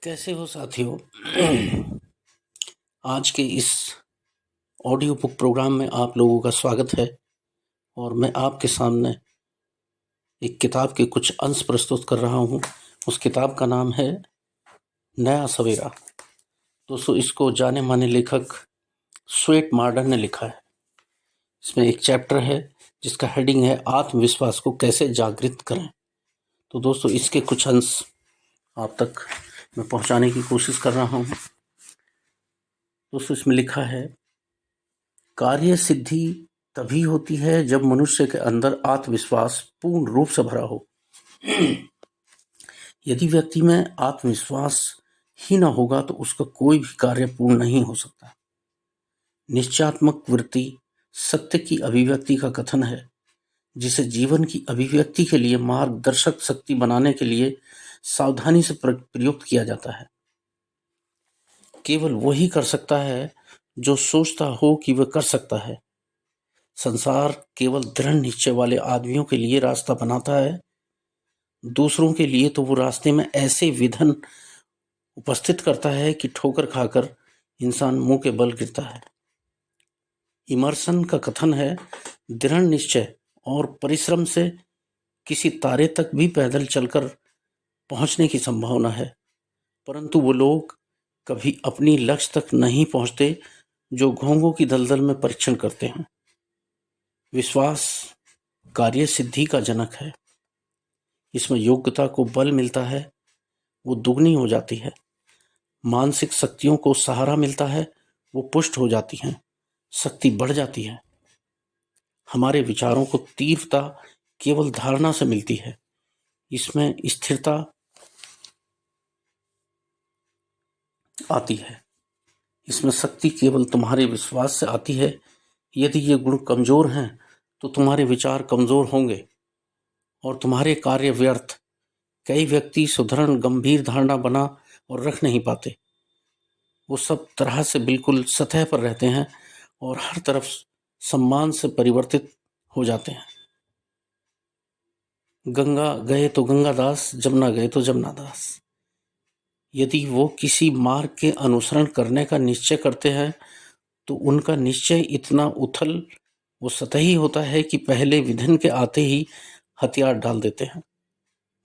कैसे हो साथियों। आज के इस ऑडियो बुक प्रोग्राम में आप लोगों का स्वागत है और मैं आपके सामने एक किताब के कुछ अंश प्रस्तुत कर रहा हूँ। उस किताब का नाम है नया सवेरा। दोस्तों, इसको जाने माने लेखक स्वेट मार्डन ने लिखा है। इसमें एक चैप्टर है जिसका हेडिंग है आत्मविश्वास को कैसे जागृत करें। तो दोस्तों, इसके कुछ अंश आप तक मैं पहुँचाने की कोशिश कर रहा हूँ। दोस्तों, इसमें लिखा है, कार्य सिद्धि तभी होती है जब मनुष्य के अंदर आत्मविश्वास पूर्ण रूप से भरा हो। यदि व्यक्ति में आत्मविश्वास ही न होगा तो उसका कोई भी कार्य पूर्ण नहीं हो सकता। निश्चयात्मक वृत्ति सत्य की अभिव्यक्ति का कथन है, जिसे जीवन की अभिव्यक्ति के लिए मार्गदर्शक शक्ति बनाने के लिए सावधानी से प्रयुक्त किया जाता है। केवल वही कर सकता है जो सोचता हो कि वह कर सकता है। संसार केवल दृढ़ निश्चय वाले आदमियों के लिए रास्ता बनाता है। दूसरों के लिए तो वो रास्ते में ऐसे विघ्न उपस्थित करता है कि ठोकर खाकर इंसान मुंह के बल गिरता है। इमर्सन का कथन है, दृढ़ निश्चय और परिश्रम से किसी तारे तक भी पैदल चलकर पहुंचने की संभावना है, परंतु वो लोग कभी अपनी लक्ष्य तक नहीं पहुंचते जो घोंघों की दलदल में परीक्षण करते हैं। विश्वास कार्य सिद्धि का जनक है। इसमें योग्यता को बल मिलता है, वो दुगनी हो जाती है। मानसिक शक्तियों को सहारा मिलता है, वो पुष्ट हो जाती हैं, शक्ति बढ़ जाती है। हमारे विचारों को तीव्रता केवल धारणा से मिलती है। इसमें स्थिरता आती है। इसमें शक्ति केवल तुम्हारे विश्वास से आती है। यदि ये गुण कमजोर हैं तो तुम्हारे विचार कमजोर होंगे और तुम्हारे कार्य व्यर्थ। कई व्यक्ति सुदृढ़ गंभीर धारणा बना और रख नहीं पाते। वो सब तरह से बिल्कुल सतह पर रहते हैं और हर तरफ सम्मान से परिवर्तित हो जाते हैं। गंगा गए तो गंगादास, जमुना गए तो जमुनादास। यदि वो किसी मार्ग के अनुसरण करने का निश्चय करते हैं तो उनका निश्चय इतना उथल वो सतही होता है कि पहले विघ्न के आते ही हथियार डाल देते हैं,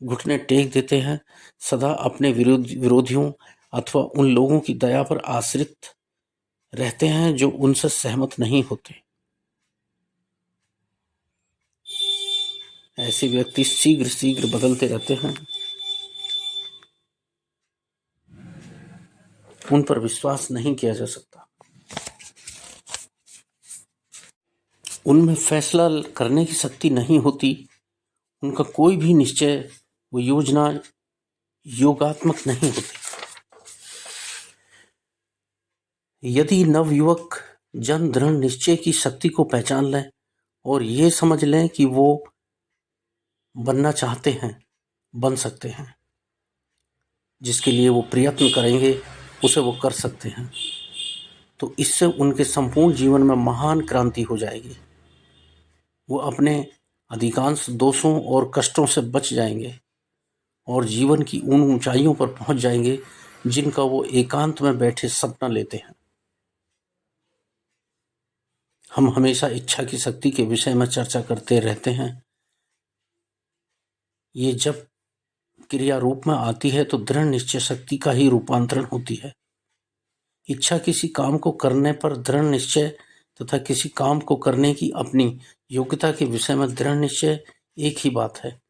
घुटने टेक देते हैं, सदा अपने विरोधियों अथवा उन लोगों की दया पर आश्रित रहते हैं जो उनसे सहमत नहीं होते। ऐसे व्यक्ति शीघ्र शीघ्र बदलते रहते हैं। उन पर विश्वास नहीं किया जा सकता। उनमें फैसला करने की शक्ति नहीं होती। उनका कोई भी निश्चय वो योजना योगात्मक नहीं होती। यदि नवयुवक जन दृढ़ निश्चय की शक्ति को पहचान लें और ये समझ लें कि वो बनना चाहते हैं, बन सकते हैं। जिसके लिए वो प्रयत्न करेंगे उसे वो कर सकते हैं, तो इससे उनके संपूर्ण जीवन में महान क्रांति हो जाएगी। वो अपने अधिकांश दोषों और कष्टों से बच जाएंगे और जीवन की उन ऊंचाइयों पर पहुंच जाएंगे जिनका वो एकांत में बैठे सपना लेते हैं। हम हमेशा इच्छा की शक्ति के विषय में चर्चा करते रहते हैं। ये जब क्रिया रूप में आती है तो दृढ़ निश्चय शक्ति का ही रूपांतरण होती है। इच्छा किसी काम को करने पर दृढ़ निश्चय तथा किसी काम को करने की अपनी योग्यता के विषय में दृढ़ निश्चय एक ही बात है।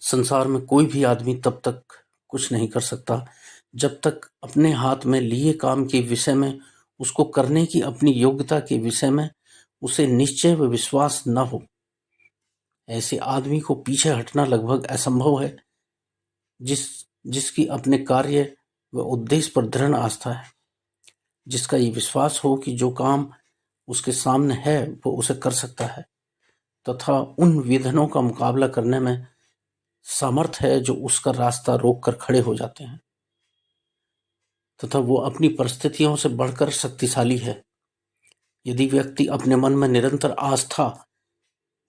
संसार में कोई भी आदमी तब तक कुछ नहीं कर सकता जब तक अपने हाथ में लिए काम के विषय में, उसको करने की अपनी योग्यता के विषय में उसे निश्चय व विश्वास न हो। ऐसे आदमी को पीछे हटना लगभग असंभव है, जिसकी अपने कार्य व उद्देश्य पर दृढ़ आस्था है, जिसका ये विश्वास हो कि जो काम उसके सामने है वो उसे कर सकता है तथा उन विघ्नों का मुकाबला करने में सामर्थ है जो उसका रास्ता रोककर खड़े हो जाते हैं तथा वो अपनी परिस्थितियों से बढ़कर शक्तिशाली है। यदि व्यक्ति अपने मन में निरंतर आस्था,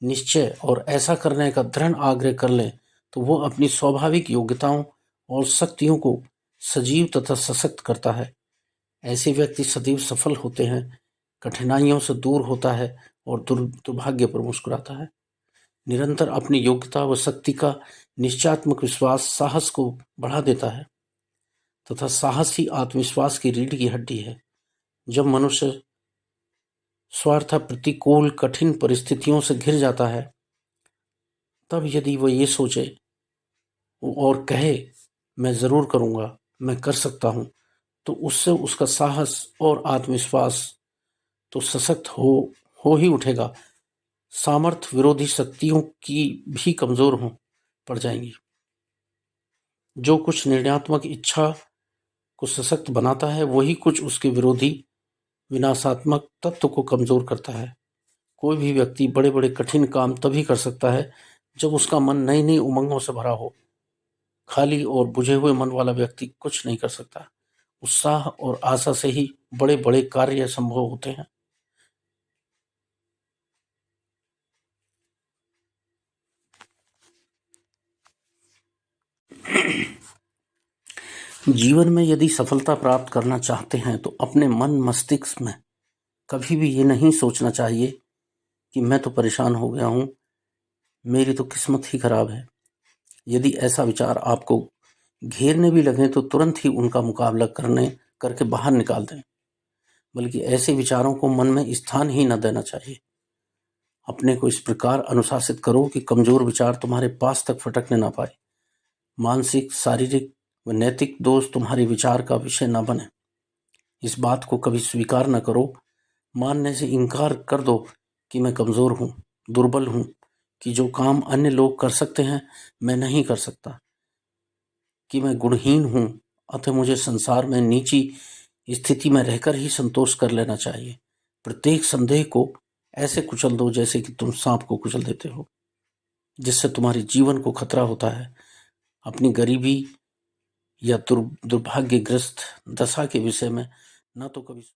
निश्चय और ऐसा करने का दृढ़ आग्रह कर ले तो वो अपनी स्वाभाविक योग्यताओं और शक्तियों को सजीव तथा सशक्त करता है। ऐसे व्यक्ति सदैव सफल होते हैं, कठिनाइयों से दूर होता है और दुर्भाग्य पर मुस्कुराता है। निरंतर अपनी योग्यता व शक्ति का निश्चयात्मक विश्वास साहस को बढ़ा देता है तथा साहस ही आत्मविश्वास की रीढ़ की हड्डी है। जब मनुष्य स्वार्थ प्रतिकूल कठिन परिस्थितियों से घिर जाता है, तब यदि वह ये सोचे और कहे मैं जरूर करूंगा, मैं कर सकता हूं, तो उससे उसका साहस और आत्मविश्वास तो सशक्त हो ही उठेगा। सामर्थ्य विरोधी शक्तियों की भी कमजोर हो पड़ जाएंगी। जो कुछ निर्णयात्मक इच्छा को सशक्त बनाता है, वही कुछ उसके विरोधी विनाशात्मक तत्व को कमजोर करता है। कोई भी व्यक्ति बड़े बड़े कठिन काम तभी कर सकता है जब उसका मन नई नई उमंगों से भरा हो। खाली और बुझे हुए मन वाला व्यक्ति कुछ नहीं कर सकता। उत्साह और आशा से ही बड़े बड़े कार्य संभव होते हैं। जीवन में यदि सफलता प्राप्त करना चाहते हैं तो अपने मन मस्तिष्क में कभी भी ये नहीं सोचना चाहिए कि मैं तो परेशान हो गया हूँ, मेरी तो किस्मत ही खराब है। यदि ऐसा विचार आपको घेरने भी लगे तो तुरंत ही उनका मुकाबला करके बाहर निकाल दें, बल्कि ऐसे विचारों को मन में स्थान ही न देना चाहिए। अपने को इस प्रकार अनुशासित करो कि कमजोर विचार तुम्हारे पास तक फटकने ना पाए। मानसिक, शारीरिक व नैतिक दोष तुम्हारे विचार का विषय न बने। इस बात को कभी स्वीकार न करो, मानने से इनकार कर दो कि मैं कमजोर हूँ, दुर्बल हूँ, कि जो काम अन्य लोग कर सकते हैं मैं नहीं कर सकता, कि मैं गुणहीन हूँ, अतः मुझे संसार में नीची स्थिति में रहकर ही संतोष कर लेना चाहिए। प्रत्येक संदेह को ऐसे कुचल दो जैसे कि तुम सांप को कुचल देते हो, जिससे तुम्हारे जीवन को खतरा होता है। अपनी गरीबी या दुर्भाग्यग्रस्त दशा के विषय में न तो कभी